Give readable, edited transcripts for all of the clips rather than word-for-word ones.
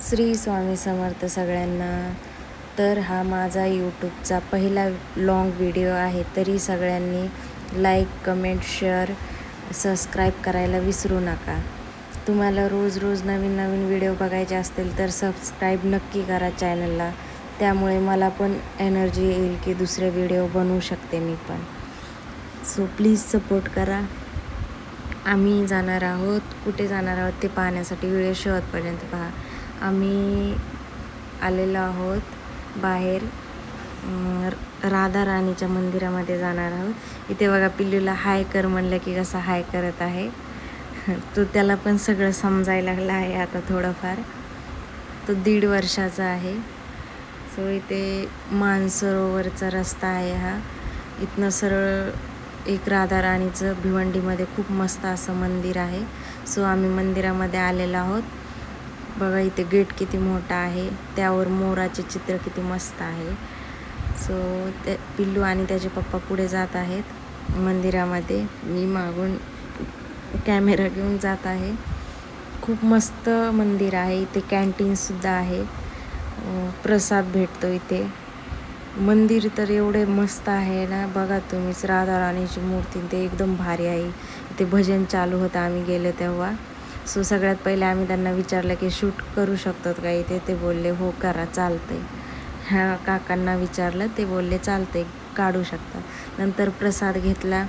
श्री स्वामी समर्थ सगळ्यांना. तर हा माझा यूट्यूबचा पहिला लॉंग व्हिडिओ आहे, तरी सगळ्यांनी लाईक, कमेंट, शेअर, सबस्क्राईब करायला विसरू नका. तुम्हाला रोज रोज नवीन नवीन व्हिडिओ बघायचे असतील तर सबस्क्राईब नक्की करा चॅनलला. त्यामुळे मला पण एनर्जी येईल की दुसरे व्हिडिओ बनवू शकते मी पण. सो प्लीज सपोर्ट करा. आम्ही जाणार आहोत, कुठे जाणार आहोत ते पाहण्यासाठी व्हिडिओ शेवटपर्यंत पहा. आम्ही आलेलो आहोत बाहेर राधा राणीच्या मंदिरामध्ये जाणार आहोत. इथे बघा पिल्लूला हाय कर म्हणलं की कसा हाय करत आहे. तो त्याला पण सगळं समजायला लागलं आहे आता थोडंफार. तो 1.5 वर्षाचा आहे. सो इथे मानसरोवरचा रस्ता आहे हा. इथनं सरळ एक राधा राणीचं भिवंडीमध्ये खूप मस्त असं मंदिर आहे. सो आम्ही मंदिरामध्ये आलेलो आहोत. बघा इथे गेट किती मोठा आहे, त्यावर मोराचे चित्र किती मस्त आहे. सो ते पिल्लू आणि त्याचे पप्पा पुढे जात आहेत मंदिरामध्ये. मी मागून कॅमेरा घेऊन जात आहे. खूप मस्त मंदिर आहे. इथे कॅन्टीनसुद्धा आहे. प्रसाद भेटतो इथे. मंदिर तर एवढे मस्त आहे ना, बघा तुम्हीच. राधा राणीची मूर्ती ते एकदम भारी आहे. इथे भजन चालू होतं आम्ही गेलो तेव्हा. सो सगळ्यात पहिले आम्ही त्यांना विचारलं की शूट करू शकतात का इथे. ते बोलले हो करा, चालतंय. ह्या काकांना विचारलं, ते बोलले चालतंय, काढू शकता. नंतर प्रसाद घेतला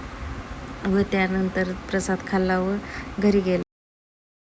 व त्यानंतर प्रसाद खाल्ला व घरी गेलो.